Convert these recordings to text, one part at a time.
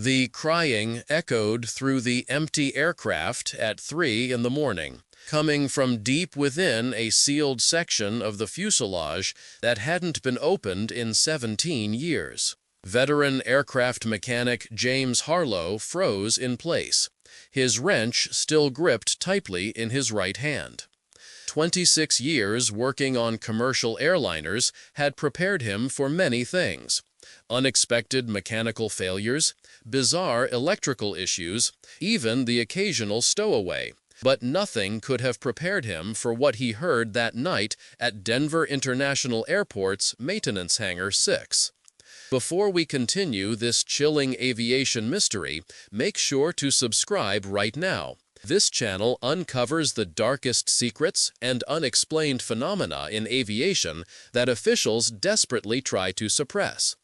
The crying echoed through the empty aircraft at 3 in the morning, coming from deep within a sealed section of the fuselage that hadn't been opened in 17 years. Veteran aircraft mechanic James Harlow froze in place, his wrench still gripped tightly in his right hand. 26 years working on commercial airliners had prepared him for many things. Unexpected mechanical failures, bizarre electrical issues, even the occasional stowaway. But nothing could have prepared him for what he heard that night at Denver International Airport's Maintenance Hangar 6. Before we continue this chilling aviation mystery, make sure to subscribe right now. This channel uncovers the darkest secrets and unexplained phenomena in aviation that officials desperately try to suppress.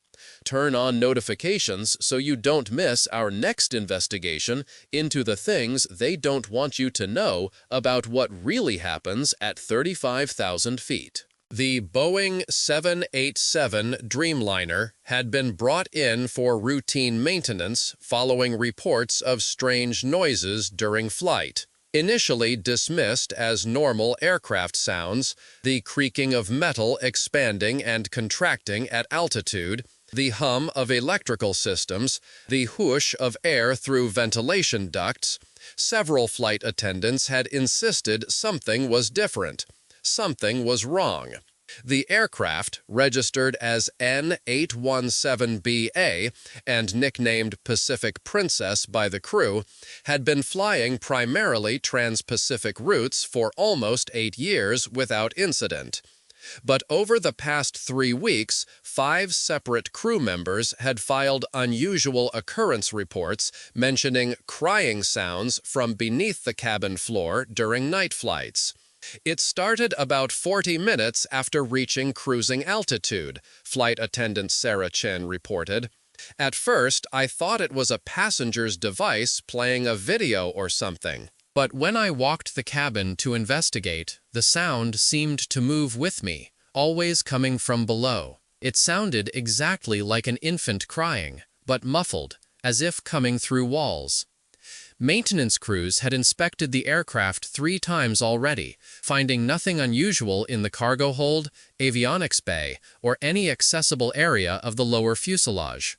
Turn on notifications so you don't miss our next investigation into the things they don't want you to know about what really happens at 35,000 feet. The Boeing 787 Dreamliner had been brought in for routine maintenance following reports of strange noises during flight. Initially dismissed as normal aircraft sounds, the creaking of metal expanding and contracting at altitude, the hum of electrical systems, the whoosh of air through ventilation ducts, several flight attendants had insisted something was different. Something was wrong. The aircraft, registered as N817BA and nicknamed Pacific Princess by the crew, had been flying primarily trans-Pacific routes for almost 8 years without incident. But over the past 3 weeks, 5 separate crew members had filed unusual occurrence reports mentioning crying sounds from beneath the cabin floor during night flights. It started about 40 minutes after reaching cruising altitude, flight attendant Sarah Chen reported. At first, I thought it was a passenger's device playing a video or something. But when I walked the cabin to investigate, the sound seemed to move with me, always coming from below. It sounded exactly like an infant crying, but muffled, as if coming through walls. Maintenance crews had inspected the aircraft 3 times already, finding nothing unusual in the cargo hold, avionics bay, or any accessible area of the lower fuselage.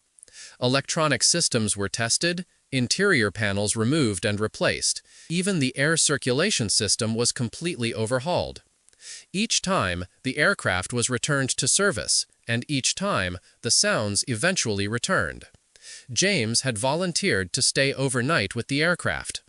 Electronic systems were tested, interior panels removed and replaced. Even the air circulation system was completely overhauled. Each time, the aircraft was returned to service, and each time, the sounds eventually returned. James had volunteered to stay overnight with the aircraft.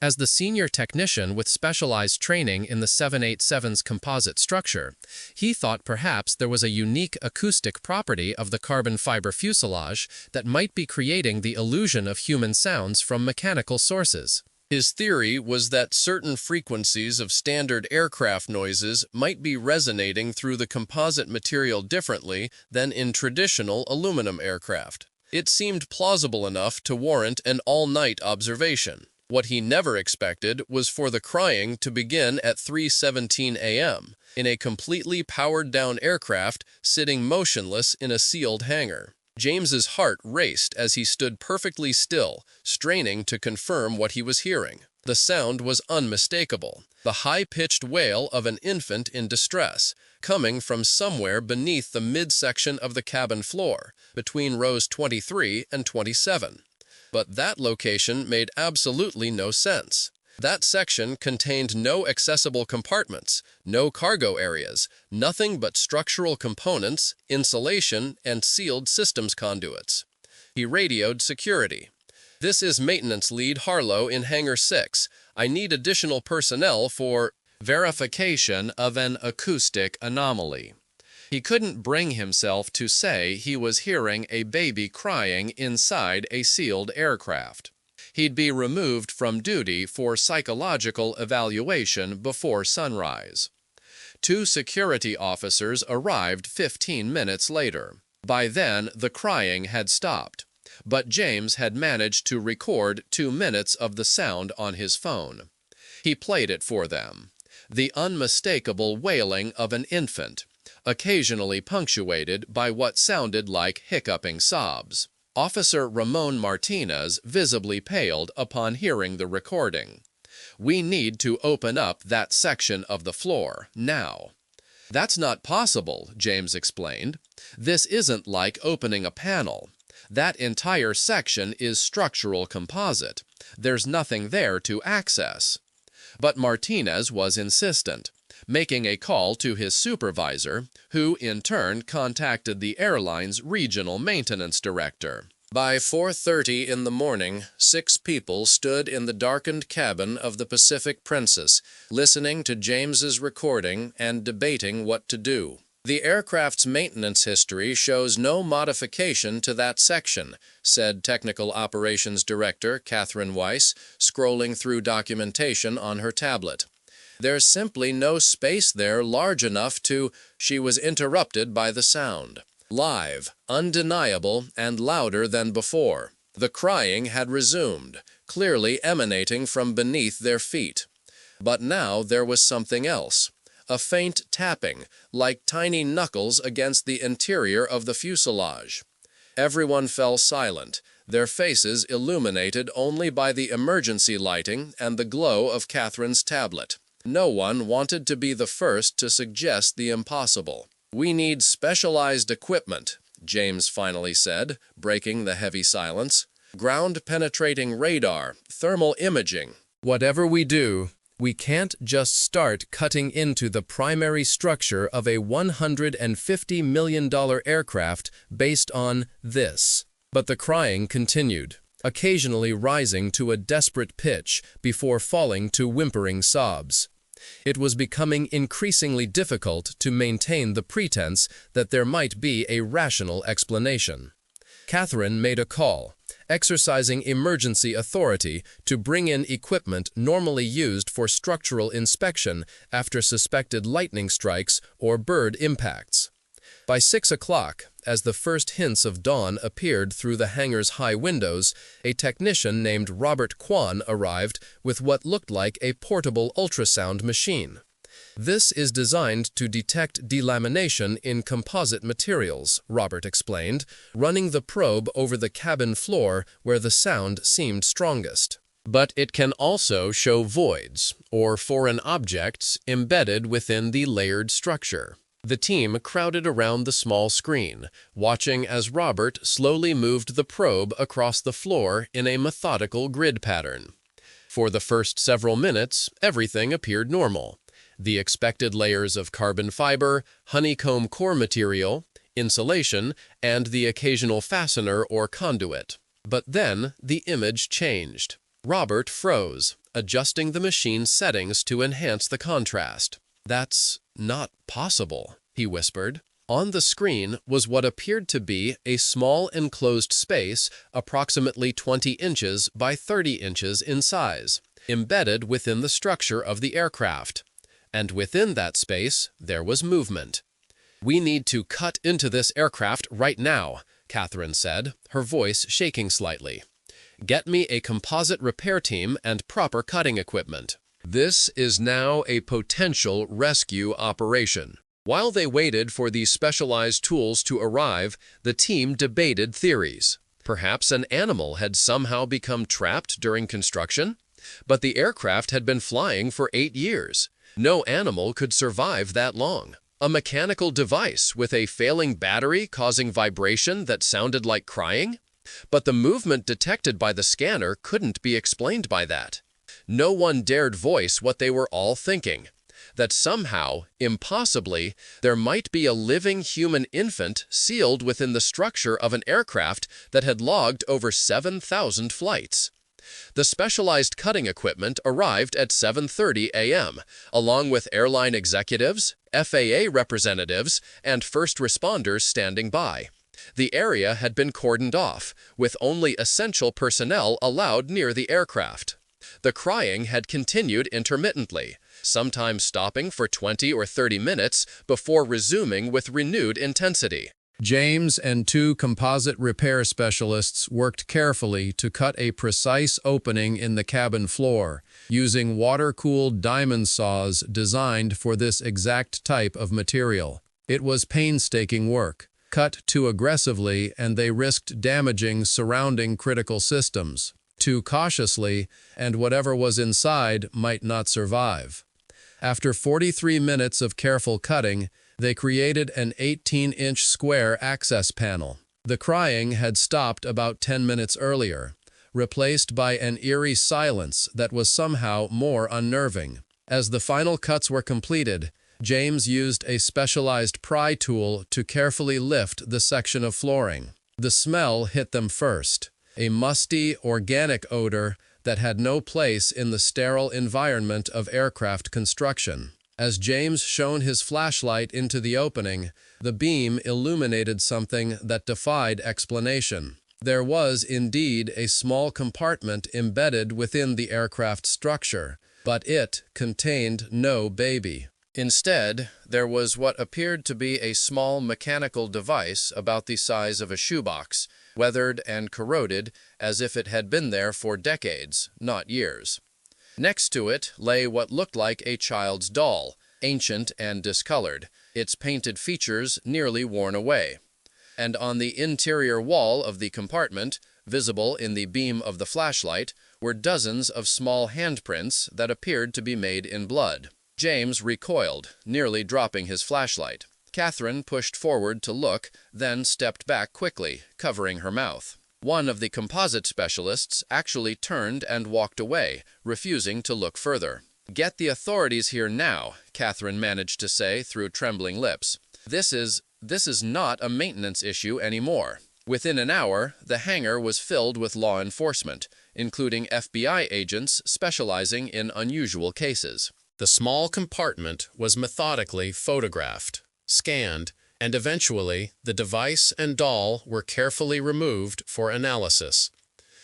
As the senior technician with specialized training in the 787's composite structure, he thought perhaps there was a unique acoustic property of the carbon fiber fuselage that might be creating the illusion of human sounds from mechanical sources. His theory was that certain frequencies of standard aircraft noises might be resonating through the composite material differently than in traditional aluminum aircraft. It seemed plausible enough to warrant an all-night observation. What he never expected was for the crying to begin at 3:17 a.m. in a completely powered-down aircraft sitting motionless in a sealed hangar. James's heart raced as he stood perfectly still, straining to confirm what he was hearing. The sound was unmistakable, the high-pitched wail of an infant in distress, coming from somewhere beneath the midsection of the cabin floor, between rows 23 and 27. But that location made absolutely no sense. That section contained no accessible compartments, no cargo areas, nothing but structural components, insulation, and sealed systems conduits. He radioed security. "This is Maintenance Lead Harlow in Hangar 6. I need additional personnel for verification of an acoustic anomaly." He couldn't bring himself to say he was hearing a baby crying inside a sealed aircraft. He'd be removed from duty for psychological evaluation before sunrise. 2 security officers arrived 15 minutes later. By then, the crying had stopped, but James had managed to record 2 minutes of the sound on his phone. He played it for them. The unmistakable wailing of an infant, occasionally punctuated by what sounded like hiccuping sobs. Officer Ramon Martinez visibly paled upon hearing the recording. "We need to open up that section of the floor, now." "That's not possible," James explained. "This isn't like opening a panel. That entire section is structural composite. There's nothing there to access." But Martinez was insistent, making a call to his supervisor, who in turn contacted the airline's regional maintenance director. By 4:30 in the morning, 6 people stood in the darkened cabin of the Pacific Princess, listening to James's recording and debating what to do. "The aircraft's maintenance history shows no modification to that section," said Technical Operations Director Catherine Weiss, scrolling through documentation on her tablet. "There's simply no space there large enough to—" She was interrupted by the sound. Live, undeniable, and louder than before. The crying had resumed, clearly emanating from beneath their feet. But now there was something else. A faint tapping, like tiny knuckles against the interior of the fuselage. Everyone fell silent, their faces illuminated only by the emergency lighting and the glow of Catherine's tablet. No one wanted to be the first to suggest the impossible. "We need specialized equipment," James finally said, breaking the heavy silence. "Ground-penetrating radar, thermal imaging. Whatever we do, we can't just start cutting into the primary structure of a $150 million aircraft based on this." But the crying continued, occasionally rising to a desperate pitch before falling to whimpering sobs. It was becoming increasingly difficult to maintain the pretense that there might be a rational explanation. Catherine made a call, exercising emergency authority to bring in equipment normally used for structural inspection after suspected lightning strikes or bird impacts. By 6 o'clock, as the first hints of dawn appeared through the hangar's high windows, a technician named Robert Kwan arrived with what looked like a portable ultrasound machine. "This is designed to detect delamination in composite materials," Robert explained, running the probe over the cabin floor where the sound seemed strongest. "But it can also show voids, or foreign objects, embedded within the layered structure." The team crowded around the small screen, watching as Robert slowly moved the probe across the floor in a methodical grid pattern. For the first several minutes, everything appeared normal. The expected layers of carbon fiber, honeycomb core material, insulation, and the occasional fastener or conduit. But then the image changed. Robert froze, adjusting the machine's settings to enhance the contrast. "That's not possible," he whispered. On the screen was what appeared to be a small enclosed space approximately 20 inches by 30 inches in size, embedded within the structure of the aircraft. And within that space, there was movement. "We need to cut into this aircraft right now," Catherine said, her voice shaking slightly. "Get me a composite repair team and proper cutting equipment." This is now a potential rescue operation. While they waited for these specialized tools to arrive, the team debated theories. Perhaps an animal had somehow become trapped during construction? But the aircraft had been flying for 8 years. No animal could survive that long. A mechanical device with a failing battery causing vibration that sounded like crying? But the movement detected by the scanner couldn't be explained by that. No one dared voice what they were all thinking, that somehow, impossibly, there might be a living human infant sealed within the structure of an aircraft that had logged over 7,000 flights. The specialized cutting equipment arrived at 7:30 a.m., along with airline executives, FAA representatives, and first responders standing by. The area had been cordoned off, with only essential personnel allowed near the aircraft. The crying had continued intermittently, sometimes stopping for 20 or 30 minutes before resuming with renewed intensity. James and 2 composite repair specialists worked carefully to cut a precise opening in the cabin floor, using water-cooled diamond saws designed for this exact type of material. It was painstaking work, cut too aggressively, and they risked damaging surrounding critical systems. Too cautiously, and whatever was inside might not survive. After 43 minutes of careful cutting, they created an 18-inch square access panel. The crying had stopped about 10 minutes earlier, replaced by an eerie silence that was somehow more unnerving. As the final cuts were completed, James used a specialized pry tool to carefully lift the section of flooring. The smell hit them first, a musty, organic odor that had no place in the sterile environment of aircraft construction. As James shone his flashlight into the opening, the beam illuminated something that defied explanation. There was indeed a small compartment embedded within the aircraft structure, but it contained no baby. Instead, there was what appeared to be a small mechanical device about the size of a shoebox, weathered and corroded as if it had been there for decades, not years. Next to it lay what looked like a child's doll, ancient and discolored, its painted features nearly worn away. And on the interior wall of the compartment, visible in the beam of the flashlight, were dozens of small handprints that appeared to be made in blood. James recoiled, nearly dropping his flashlight. Catherine pushed forward to look, then stepped back quickly, covering her mouth. One of the composite specialists actually turned and walked away, refusing to look further. "Get the authorities here now," Catherine managed to say through trembling lips. This is not a maintenance issue anymore." Within an hour, the hangar was filled with law enforcement, including FBI agents specializing in unusual cases. The small compartment was methodically photographed, scanned, and eventually the device and doll were carefully removed for analysis.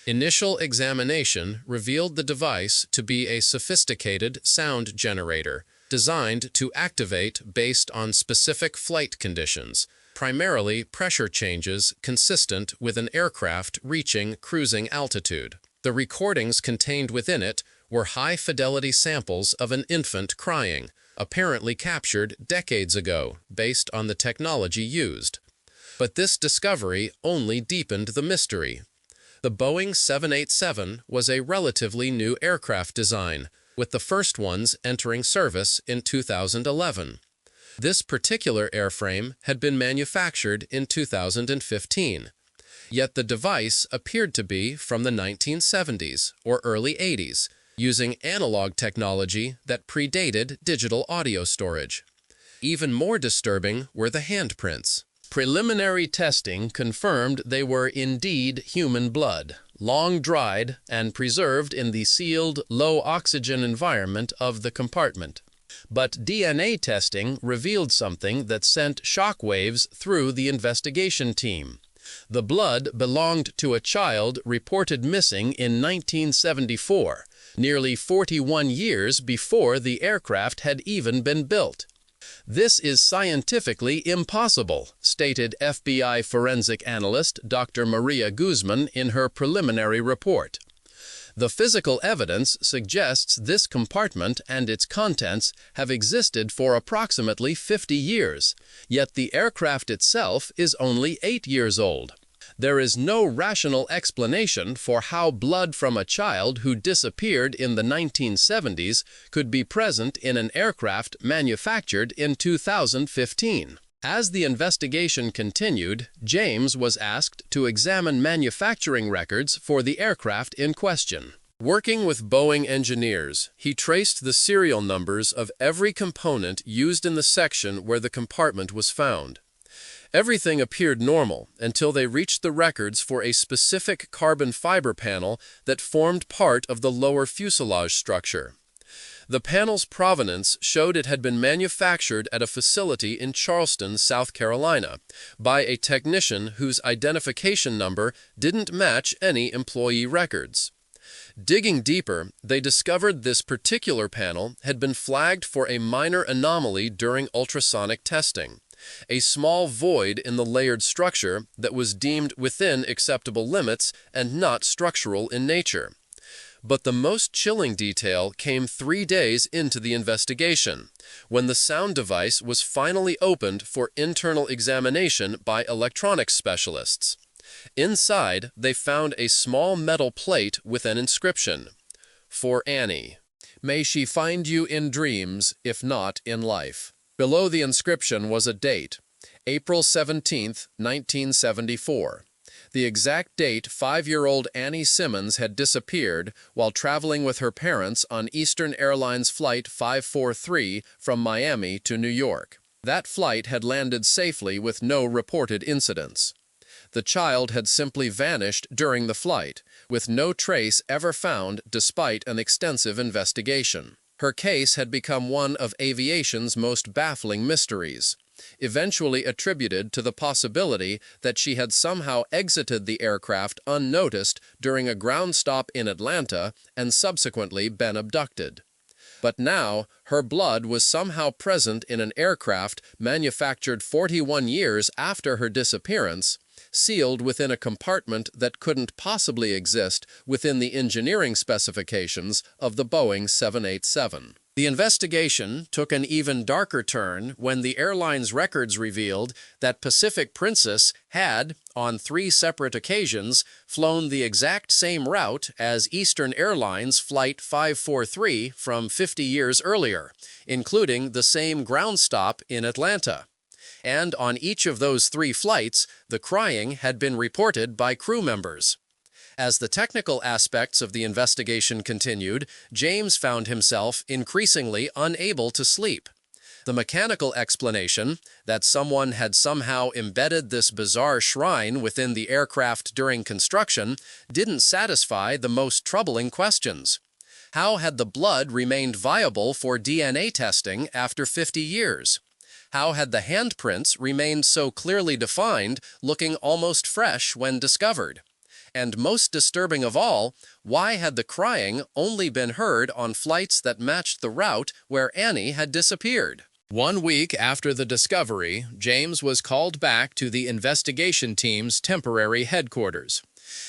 Initial examination revealed the device to be a sophisticated sound generator designed to activate based on specific flight conditions, primarily pressure changes consistent with an aircraft reaching cruising altitude. The recordings contained within it were high-fidelity samples of an infant crying, apparently captured decades ago based on the technology used. But this discovery only deepened the mystery. The Boeing 787 was a relatively new aircraft design, with the first ones entering service in 2011. This particular airframe had been manufactured in 2015, yet the device appeared to be from the 1970s or early 80s, using analog technology that predated digital audio storage. Even more disturbing were the handprints. Preliminary testing confirmed they were indeed human blood, long dried and preserved in the sealed, low-oxygen environment of the compartment. But DNA testing revealed something that sent shockwaves through the investigation team. The blood belonged to a child reported missing in 1974, nearly 41 years before the aircraft had even been built. "This is scientifically impossible," stated FBI forensic analyst Dr. Maria Guzman in her preliminary report. The physical evidence suggests this compartment and its contents have existed for approximately 50 years, yet the aircraft itself is only 8 years old. There is no rational explanation for how blood from a child who disappeared in the 1970s could be present in an aircraft manufactured in 2015. As the investigation continued, James was asked to examine manufacturing records for the aircraft in question. Working with Boeing engineers, he traced the serial numbers of every component used in the section where the compartment was found. Everything appeared normal until they reached the records for a specific carbon fiber panel that formed part of the lower fuselage structure. The panel's provenance showed it had been manufactured at a facility in Charleston, South Carolina, by a technician whose identification number didn't match any employee records. Digging deeper, they discovered this particular panel had been flagged for a minor anomaly during ultrasonic testing, a small void in the layered structure that was deemed within acceptable limits and not structural in nature. But the most chilling detail came 3 days into the investigation, when the sound device was finally opened for internal examination by electronics specialists. Inside, they found a small metal plate with an inscription, "For Annie. May she find you in dreams, if not in life." Below the inscription was a date, April 17, 1974. The exact date 5-year-old Annie Simmons had disappeared while traveling with her parents on Eastern Airlines Flight 543 from Miami to New York. That flight had landed safely with no reported incidents. The child had simply vanished during the flight, with no trace ever found despite an extensive investigation. Her case had become one of aviation's most baffling mysteries, eventually attributed to the possibility that she had somehow exited the aircraft unnoticed during a ground stop in Atlanta and subsequently been abducted. But now, her blood was somehow present in an aircraft manufactured 41 years after her disappearance, sealed within a compartment that couldn't possibly exist within the engineering specifications of the Boeing 787. The investigation took an even darker turn when the airline's records revealed that Pacific Princess had, on 3 separate occasions, flown the exact same route as Eastern Airlines Flight 543 from 50 years earlier, including the same ground stop in Atlanta. And on each of those 3 flights, the crying had been reported by crew members. As the technical aspects of the investigation continued, James found himself increasingly unable to sleep. The mechanical explanation, that someone had somehow embedded this bizarre shrine within the aircraft during construction, didn't satisfy the most troubling questions. How had the blood remained viable for DNA testing after 50 years? How had the handprints remained so clearly defined, looking almost fresh when discovered? And most disturbing of all, why had the crying only been heard on flights that matched the route where Annie had disappeared? 1 week after the discovery, James was called back to the investigation team's temporary headquarters.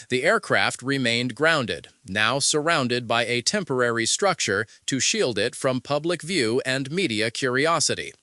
The aircraft remained grounded, now surrounded by a temporary structure to shield it from public view and media curiosity.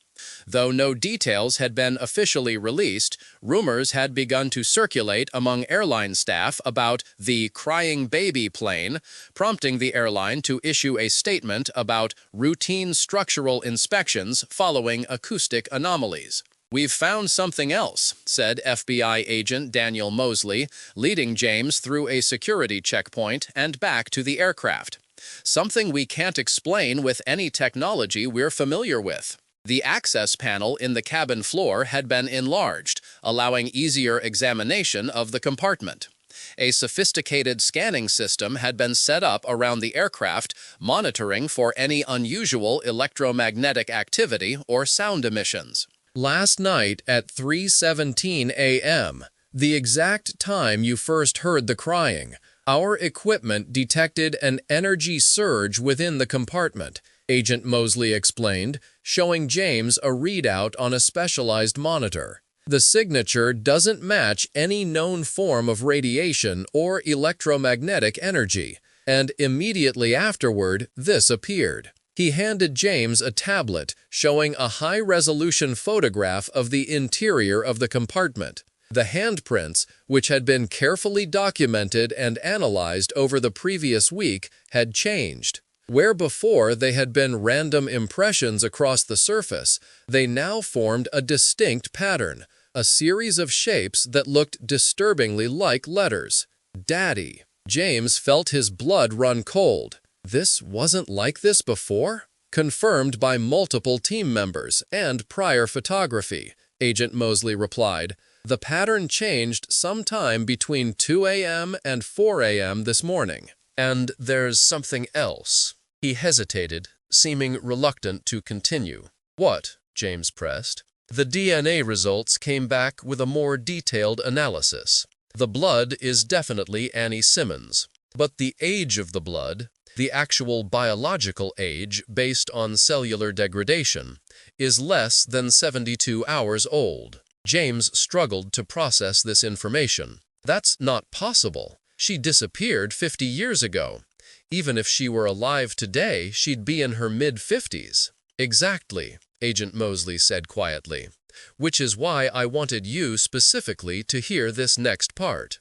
Though no details had been officially released, rumors had begun to circulate among airline staff about the crying baby plane, prompting the airline to issue a statement about routine structural inspections following acoustic anomalies. "We've found something else," said FBI agent Daniel Mosley, leading James through a security checkpoint and back to the aircraft. "Something we can't explain with any technology we're familiar with." The access panel in the cabin floor had been enlarged, allowing easier examination of the compartment. A sophisticated scanning system had been set up around the aircraft, monitoring for any unusual electromagnetic activity or sound emissions. "Last night at 3:17 a.m., the exact time you first heard the crying, our equipment detected an energy surge within the compartment," Agent Mosley explained, showing James a readout on a specialized monitor. "The signature doesn't match any known form of radiation or electromagnetic energy, and immediately afterward, this appeared." He handed James a tablet showing a high-resolution photograph of the interior of the compartment. The handprints, which had been carefully documented and analyzed over the previous week, had changed. Where before they had been random impressions across the surface, they now formed a distinct pattern, a series of shapes that looked disturbingly like letters. "Daddy." James felt his blood run cold. This wasn't like this before? Confirmed by multiple team members and prior photography, Agent Mosley replied. The pattern changed sometime between 2 a.m. and 4 a.m. this morning. "And there's something else." He hesitated, seeming reluctant to continue. "What?" James pressed. The DNA results came back with a more detailed analysis. The blood is definitely Annie Simmons, but the age of the blood, the actual biological age based on cellular degradation, is less than 72 hours old. James struggled to process this information. "That's not possible. She disappeared 50 years ago." Even if she were alive today, she'd be in her mid-50s. Exactly, Agent Mosley said quietly. Which is why I wanted you specifically to hear this next part.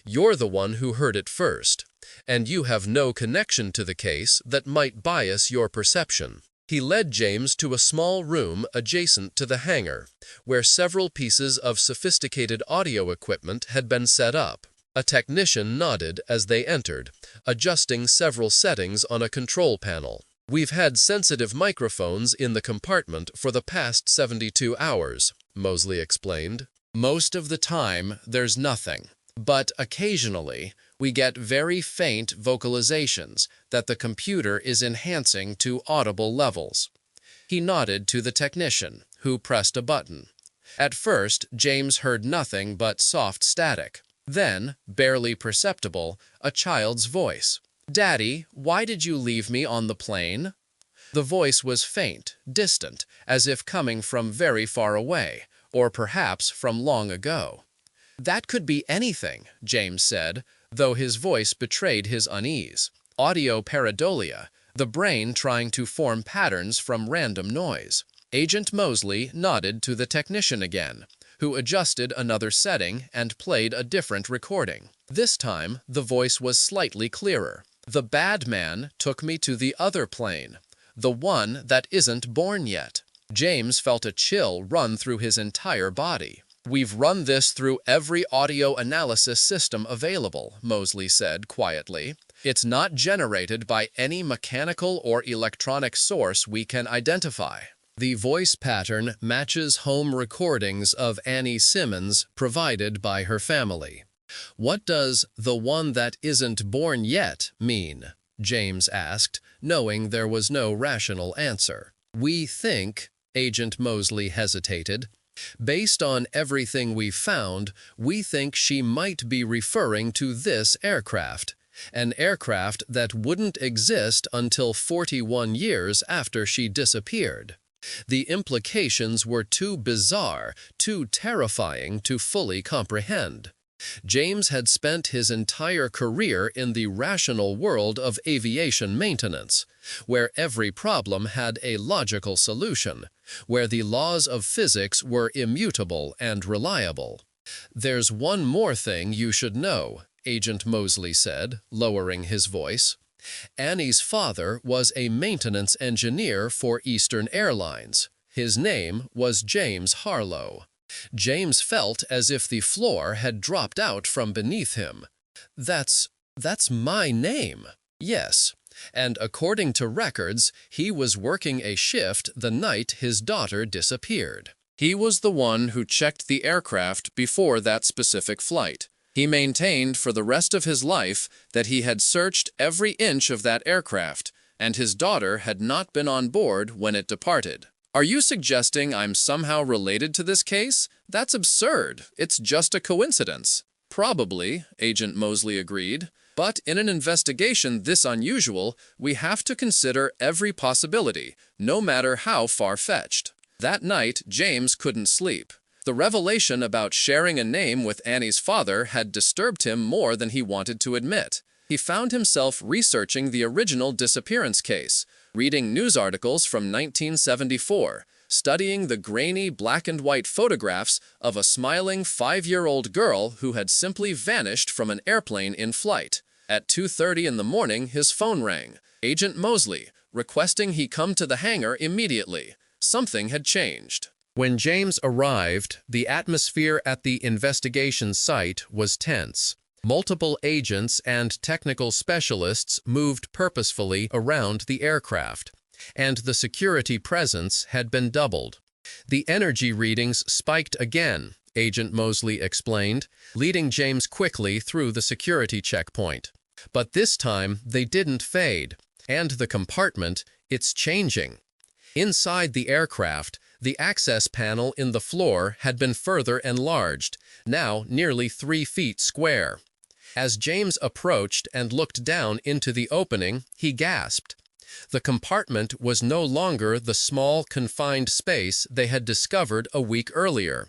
You're the one who heard it first, and you have no connection to the case that might bias your perception. He led James to a small room adjacent to the hangar, where several pieces of sophisticated audio equipment had been set up. A technician nodded as they entered, adjusting several settings on a control panel. We've had sensitive microphones in the compartment for the past 72 hours, Mosley explained. Most of the time, there's nothing. But occasionally, we get very faint vocalizations that the computer is enhancing to audible levels. He nodded to the technician, who pressed a button. At first, James heard nothing but soft static. Then, barely perceptible, a child's voice. "Daddy, why did you leave me on the plane?" The voice was faint, distant, as if coming from very far away, or perhaps from long ago. "That could be anything," James said, though his voice betrayed his unease. "Audio pareidolia, the brain trying to form patterns from random noise." Agent Mosley nodded to the technician again, who adjusted another setting and played a different recording. This time, the voice was slightly clearer. "The bad man took me to the other plane, the one that isn't born yet." James felt a chill run through his entire body. "We've run this through every audio analysis system available," Mosley said quietly. "It's not generated by any mechanical or electronic source we can identify." The voice pattern matches home recordings of Annie Simmons provided by her family. "What does 'the one that isn't born yet' mean?" James asked, knowing there was no rational answer. "We think," Agent Mosley hesitated, "based on everything we've found, we think she might be referring to this aircraft, an aircraft that wouldn't exist until 41 years after she disappeared." The implications were too bizarre, too terrifying to fully comprehend. James had spent his entire career in the rational world of aviation maintenance, where every problem had a logical solution, where the laws of physics were immutable and reliable. "There's one more thing you should know," Agent Mosley said, lowering his voice. "Annie's father was a maintenance engineer for Eastern Airlines. His name was James Harlow." James felt as if the floor had dropped out from beneath him. That's my name." "Yes, and according to records, he was working a shift the night his daughter disappeared. He was the one who checked the aircraft before that specific flight. He maintained for the rest of his life that he had searched every inch of that aircraft, and his daughter had not been on board when it departed." "Are you suggesting I'm somehow related to this case? That's absurd. It's just a coincidence." "Probably," Agent Mosley agreed. "But in an investigation this unusual, we have to consider every possibility, no matter how far-fetched." That night, James couldn't sleep. The revelation about sharing a name with Annie's father had disturbed him more than he wanted to admit. He found himself researching the original disappearance case, reading news articles from 1974, studying the grainy black-and-white photographs of a smiling 5-year-old girl who had simply vanished from an airplane in flight. At 2:30 in the morning, his phone rang. Agent Mosley, requesting he come to the hangar immediately. Something had changed. When James arrived, the atmosphere at the investigation site was tense. Multiple agents and technical specialists moved purposefully around the aircraft, and the security presence had been doubled. The energy readings spiked again, Agent Mosley explained, leading James quickly through the security checkpoint. But this time, they didn't fade, and the compartment, it's changing. Inside the aircraft, the access panel in the floor had been further enlarged, now nearly 3 feet square. As James approached and looked down into the opening, he gasped. The compartment was no longer the small, confined space they had discovered a week earlier.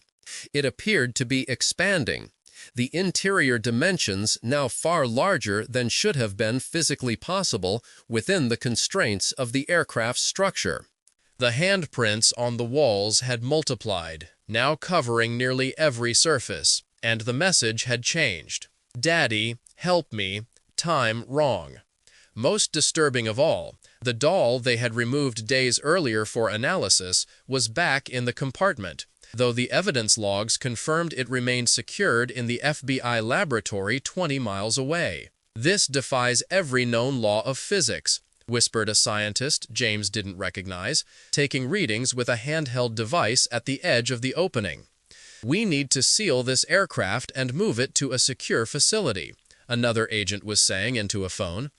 It appeared to be expanding, The interior dimensions now far larger than should have been physically possible within the constraints of the aircraft's structure. The handprints on the walls had multiplied, now covering nearly every surface, and the message had changed. "Daddy, help me, time wrong." Most disturbing of all, the doll they had removed days earlier for analysis was back in the compartment, though the evidence logs confirmed it remained secured in the FBI laboratory 20 miles away. "This defies every known law of physics," whispered a scientist James didn't recognize, taking readings with a handheld device at the edge of the opening. "We need to seal this aircraft and move it to a secure facility," another agent was saying into a phone.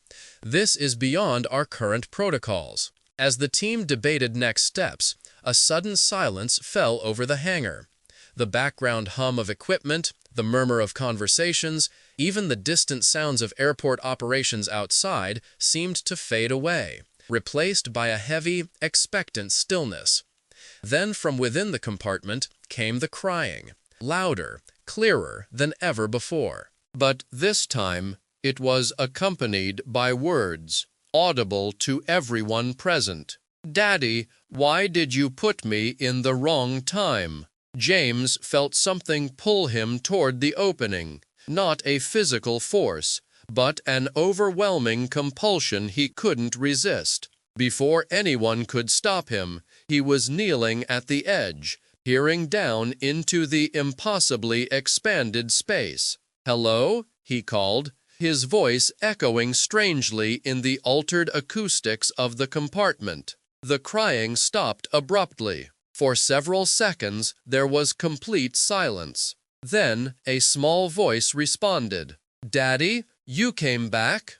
"This is beyond our current protocols." As the team debated next steps, a sudden silence fell over the hangar. The background hum of equipment, the murmur of conversations, even the distant sounds of airport operations outside seemed to fade away, replaced by a heavy, expectant stillness. Then from within the compartment came the crying, louder, clearer than ever before. But this time it was accompanied by words, audible to everyone present. "Daddy, why did you put me in the wrong time?" James felt something pull him toward the opening, not a physical force, but an overwhelming compulsion he couldn't resist. Before anyone could stop him, he was kneeling at the edge, peering down into the impossibly expanded space. "Hello?" he called, his voice echoing strangely in the altered acoustics of the compartment. The crying stopped abruptly. For several seconds, there was complete silence. Then a small voice responded. "Daddy, you came back?"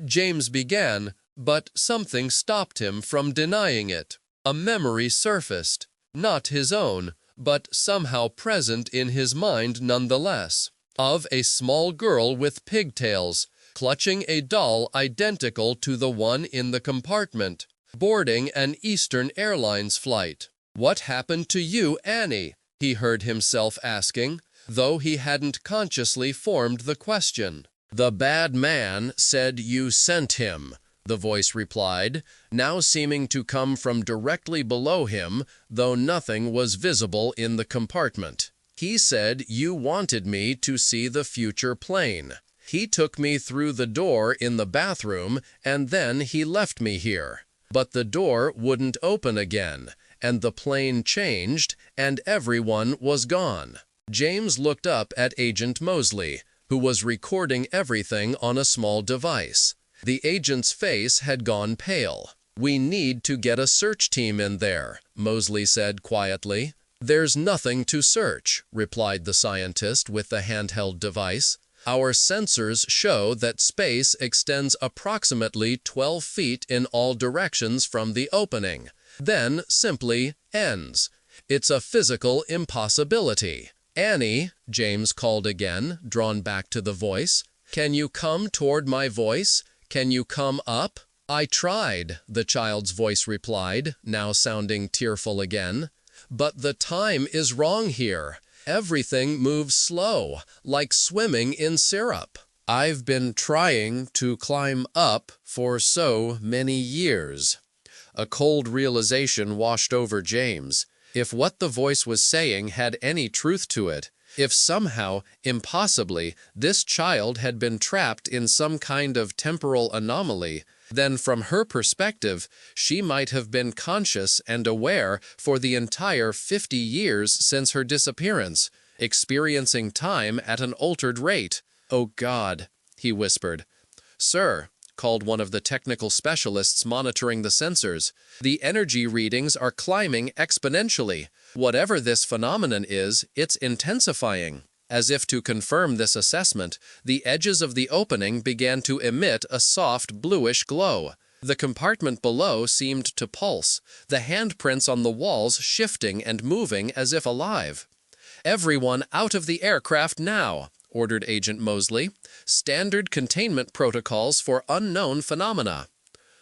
James began, but something stopped him from denying it. A memory surfaced, not his own, but somehow present in his mind nonetheless, of a small girl with pigtails, clutching a doll identical to the one in the compartment, boarding an Eastern Airlines flight. "What happened to you, Annie?" he heard himself asking, though he hadn't consciously formed the question. "The bad man said you sent him," the voice replied, now seeming to come from directly below him, though nothing was visible in the compartment. "He said you wanted me to see the future plane. He took me through the door in the bathroom, and then he left me here. But the door wouldn't open again, and the plane changed, and everyone was gone." James looked up at Agent Mosley, who was recording everything on a small device. The agent's face had gone pale. "We need to get a search team in there," Mosley said quietly. "There's nothing to search," replied the scientist with the handheld device. "Our sensors show that space extends approximately 12 feet in all directions from the opening, then simply ends. It's a physical impossibility." "Annie," James called again, drawn back to the voice. "Can you come toward my voice? Can you come up?" "I tried," the child's voice replied, now sounding tearful again. "But the time is wrong here. Everything moves slow, like swimming in syrup." "I've been trying to climb up for so many years." A cold realization washed over James. If what the voice was saying had any truth to it, if somehow, impossibly, this child had been trapped in some kind of temporal anomaly, then from her perspective, she might have been conscious and aware for the entire 50 years since her disappearance, experiencing time at an altered rate. "Oh God," he whispered. "Sir," called one of the technical specialists monitoring the sensors, "the energy readings are climbing exponentially. Whatever this phenomenon is, it's intensifying." As if to confirm this assessment, the edges of the opening began to emit a soft bluish glow. The compartment below seemed to pulse, the handprints on the walls shifting and moving as if alive. "Everyone out of the aircraft now," ordered Agent Mosley. "Standard containment protocols for unknown phenomena."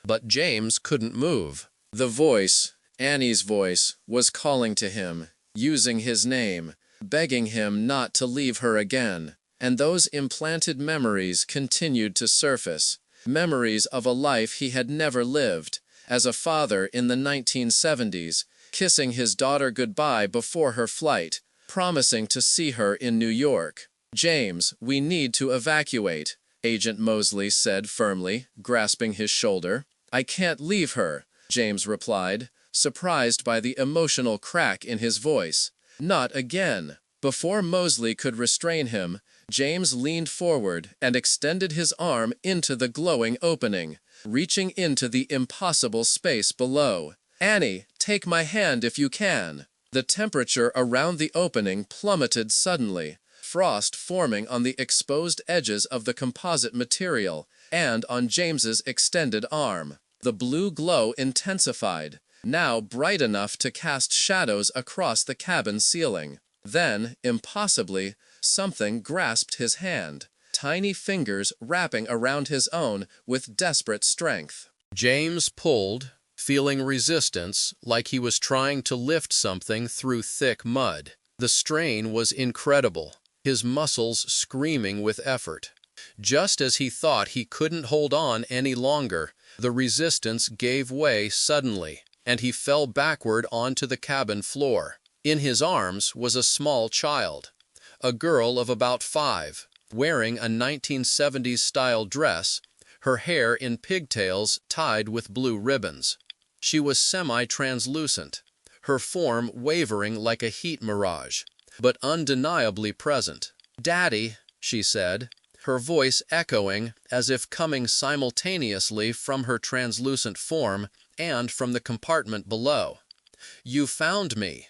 But James couldn't move. The voice, Annie's voice, was calling to him, using his name. begging him not to leave her again. And those implanted memories continued to surface, memories of a life he had never lived, as a father in the 1970s, kissing his daughter goodbye before her flight, promising to see her in New York. "James, we need to evacuate," Agent Mosley said firmly, grasping his shoulder. "I can't leave her," James replied, surprised by the emotional crack in his voice. "Not again." Before Mosley could restrain him, James leaned forward and extended his arm into the glowing opening, reaching into the impossible space below. "Annie, take my hand if you can." The temperature around the opening plummeted suddenly, frost forming on the exposed edges of the composite material and on James's extended arm. The blue glow intensified, now bright enough to cast shadows across the cabin ceiling. Then, impossibly, something grasped his hand, tiny fingers wrapping around his own with desperate strength. James pulled, feeling resistance, like he was trying to lift something through thick mud. The strain was incredible, his muscles screaming with effort. Just as he thought he couldn't hold on any longer, the resistance gave way suddenly, and he fell backward onto the cabin floor. In his arms was a small child, a girl of about 5, wearing a 1970s-style dress, her hair in pigtails tied with blue ribbons. She was semi-translucent, her form wavering like a heat mirage, but undeniably present. "Daddy," she said, her voice echoing as if coming simultaneously from her translucent form and from the compartment below. "You found me."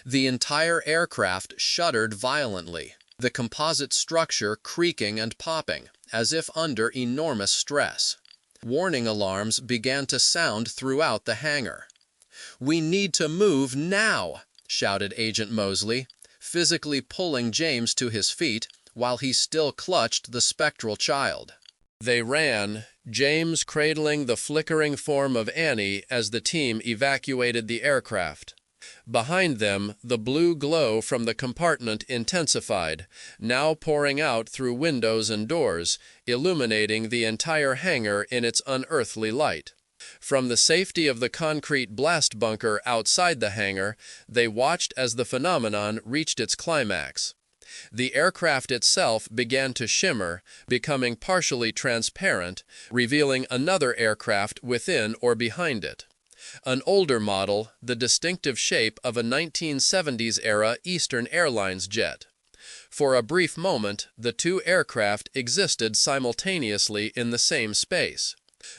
The entire aircraft shuddered violently, the composite structure creaking and popping, as if under enormous stress. Warning alarms began to sound throughout the hangar. "We need to move now," shouted Agent Mosley, physically pulling James to his feet while he still clutched the spectral child. They ran, James cradling the flickering form of Annie as the team evacuated the aircraft. Behind them, the blue glow from the compartment intensified, now pouring out through windows and doors, illuminating the entire hangar in its unearthly light. From the safety of the concrete blast bunker outside the hangar, they watched as the phenomenon reached its climax. The aircraft itself began to shimmer, becoming partially transparent, revealing another aircraft within or behind it. An older model, the distinctive shape of a 1970s-era Eastern Airlines jet. For a brief moment, the two aircraft existed simultaneously in the same space.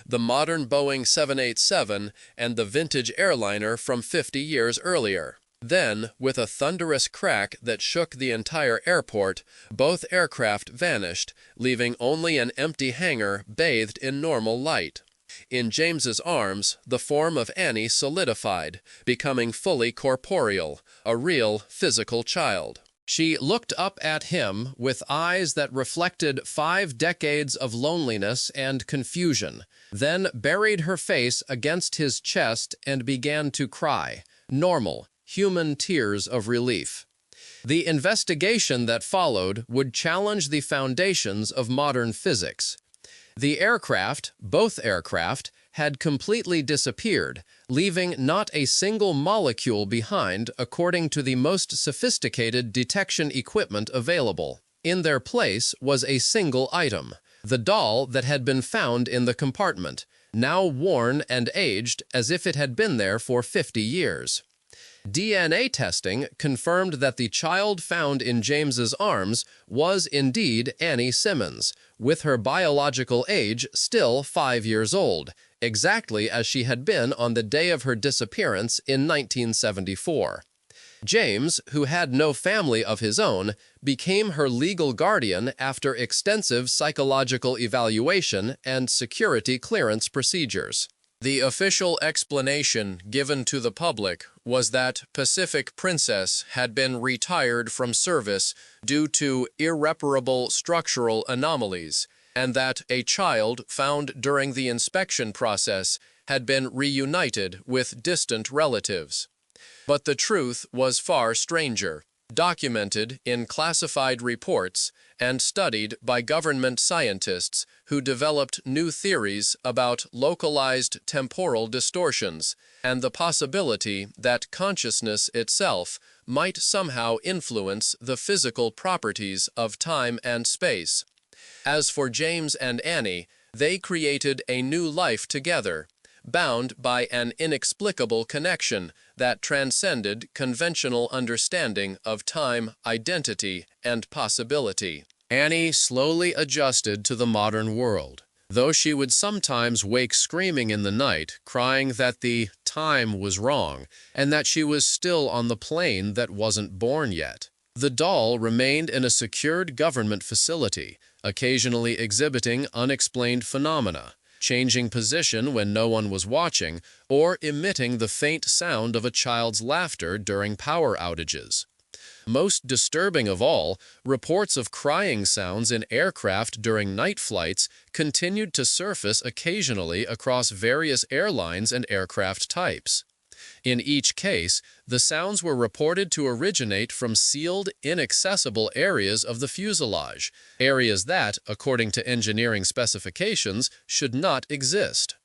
The modern Boeing 787 and the vintage airliner from 50 years earlier. Then, with a thunderous crack that shook the entire airport, both aircraft vanished, leaving only an empty hangar bathed in normal light. In James's arms, the form of Annie solidified, becoming fully corporeal, a real physical child. She looked up at him with eyes that reflected 5 decades of loneliness and confusion, then buried her face against his chest and began to cry, normal, human tears of relief. The investigation that followed would challenge the foundations of modern physics. The aircraft, both aircraft, had completely disappeared, leaving not a single molecule behind according to the most sophisticated detection equipment available. In their place was a single item, the doll that had been found in the compartment, now worn and aged as if it had been there for 50 years. DNA testing confirmed that the child found in James's arms was indeed Annie Simmons, with her biological age still 5 years old, exactly as she had been on the day of her disappearance in 1974. James, who had no family of his own, became her legal guardian after extensive psychological evaluation and security clearance procedures. The official explanation given to the public was that Pacific Princess had been retired from service due to irreparable structural anomalies, and that a child found during the inspection process had been reunited with distant relatives. But the truth was far stranger. documented in classified reports and studied by government scientists who developed new theories about localized temporal distortions and the possibility that consciousness itself might somehow influence the physical properties of time and space. As for James and Annie, they created a new life together, bound by an inexplicable connection that transcended conventional understanding of time, identity, and possibility. Annie slowly adjusted to the modern world, though she would sometimes wake screaming in the night, crying that the time was wrong and that she was still on the plane that wasn't born yet. The doll remained in a secured government facility, occasionally exhibiting unexplained phenomena, changing position when no one was watching, or emitting the faint sound of a child's laughter during power outages. Most disturbing of all, reports of crying sounds in aircraft during night flights continued to surface occasionally across various airlines and aircraft types. In each case, the sounds were reported to originate from sealed, inaccessible areas of the fuselage, areas that, according to engineering specifications, should not exist.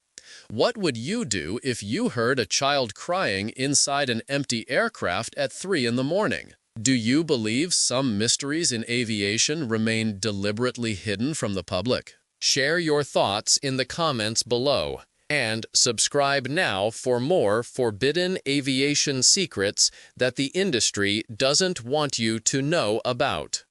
What would you do if you heard a child crying inside an empty aircraft at 3 in the morning? Do you believe some mysteries in aviation remain deliberately hidden from the public? Share your thoughts in the comments below. And subscribe now for more forbidden aviation secrets that the industry doesn't want you to know about.